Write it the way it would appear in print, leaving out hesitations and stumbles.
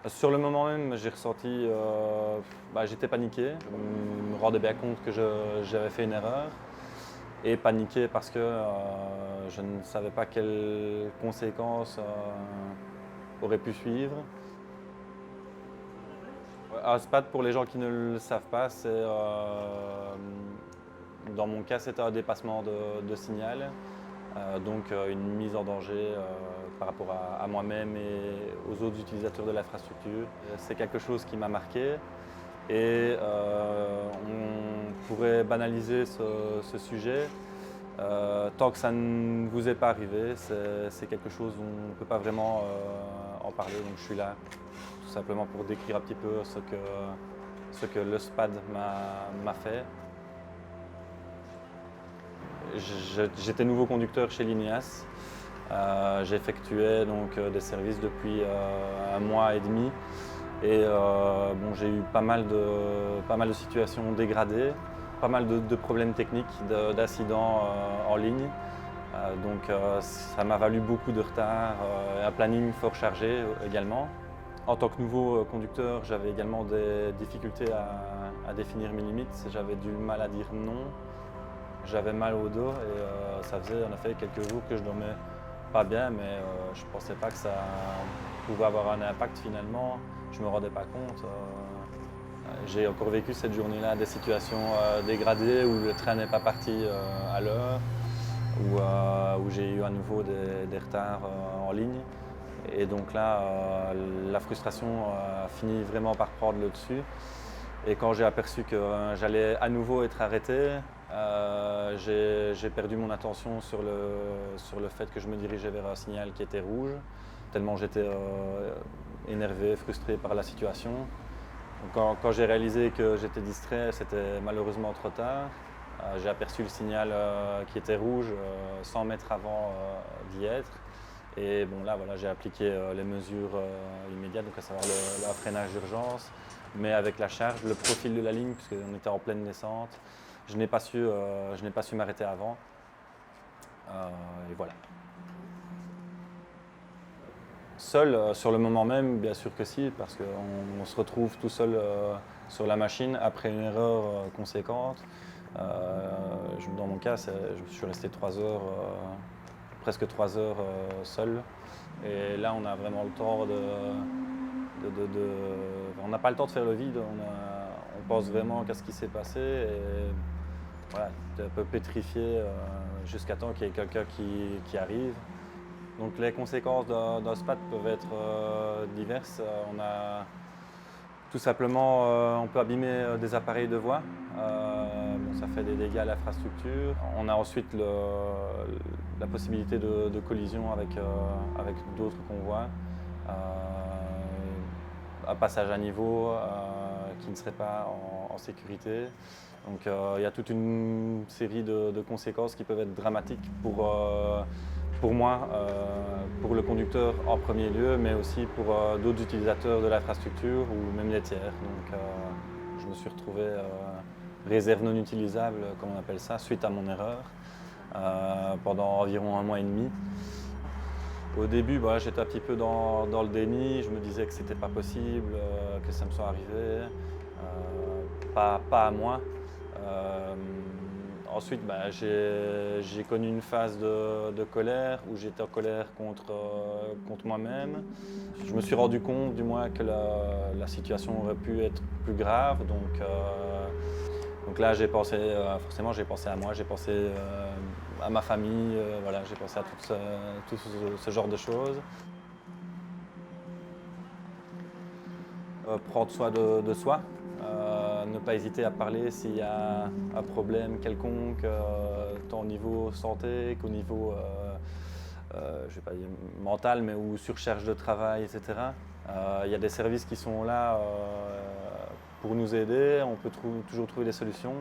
Sur le moment même, j'ai ressenti, j'étais paniqué. Je me rendais bien compte que j'avais fait une erreur et paniqué parce que je ne savais pas quelles conséquences auraient pu suivre. Un SPAD, pour les gens qui ne le savent pas, dans mon cas, c'était un dépassement de signal, une mise en danger par rapport à moi-même et aux autres utilisateurs de l'infrastructure. C'est quelque chose qui m'a marqué et on pourrait banaliser ce sujet. Tant que ça ne vous est pas arrivé, c'est quelque chose où on ne peut pas vraiment en parler, donc je suis là tout simplement pour décrire un petit peu ce que le SPAD m'a fait. J'étais nouveau conducteur chez l'INEAS. J'effectuais donc des services depuis un mois et demi et j'ai eu pas mal de situations dégradées, pas mal de problèmes techniques, d'accidents en ligne. Ça m'a valu beaucoup de retard, un planning fort chargé également. En tant que nouveau conducteur, j'avais également des difficultés à définir mes limites. J'avais du mal à dire non. J'avais mal au dos et ça faisait en effet quelques jours que je dormais pas bien, mais je ne pensais pas que ça pouvait avoir un impact finalement. Je ne me rendais pas compte. J'ai encore vécu cette journée-là des situations dégradées où le train n'est pas parti à l'heure, où j'ai eu à nouveau des retards en ligne. Et donc là, la frustration a fini vraiment par prendre le dessus. Et quand j'ai aperçu que j'allais à nouveau être arrêté, j'ai perdu mon attention sur le fait que je me dirigeais vers un signal qui était rouge, tellement j'étais énervé, frustré par la situation. Donc quand j'ai réalisé que j'étais distrait, c'était malheureusement trop tard. J'ai aperçu le signal qui était rouge 100 mètres avant d'y être. Et bon là, voilà, j'ai appliqué les mesures immédiates, donc à savoir le freinage d'urgence, mais avec la charge, le profil de la ligne, puisqu'on était en pleine descente. Je n'ai pas su m'arrêter avant. Et voilà. Seul, sur le moment même, bien sûr que si, parce qu'on se retrouve tout seul sur la machine après une erreur conséquente. Dans mon cas, je suis resté 3 heures, presque 3 heures seul. Et là, on a vraiment le temps on n'a pas le temps de faire le vide, on pense vraiment qu'à ce qui s'est passé. Et voilà, tu es un peu pétrifié jusqu'à temps qu'il y ait quelqu'un qui arrive. Donc les conséquences d'un SPAD peuvent être diverses. Tout simplement, on peut abîmer des appareils de voix. Ça fait des dégâts à l'infrastructure. On a ensuite la possibilité de collision avec d'autres convois. Un passage à niveau qui ne serait pas en sécurité. Donc il y a toute une série de conséquences qui peuvent être dramatiques pour moi, pour le conducteur en premier lieu, mais aussi pour d'autres utilisateurs de l'infrastructure ou même les tiers. Donc je me suis retrouvé réserve non utilisable, comme on appelle ça, suite à mon erreur, pendant environ un mois et demi. Au début, j'étais un petit peu dans le déni, je me disais que c'était pas possible, que ça me soit arrivé, pas à moi. Ensuite, j'ai connu une phase de colère où j'étais en colère contre moi-même. Je me suis rendu compte, du moins, que la situation aurait pu être plus grave. Donc là, j'ai pensé, forcément, j'ai pensé à moi, j'ai pensé à ma famille, voilà, j'ai pensé à tout ce genre de choses. Prendre soin de soi, ne pas hésiter à parler s'il y a un problème quelconque, tant au niveau santé qu'au niveau je vais pas dire mental, mais ou surcharge de travail, etc. Il y a des services qui sont là pour nous aider, on peut toujours trouver des solutions.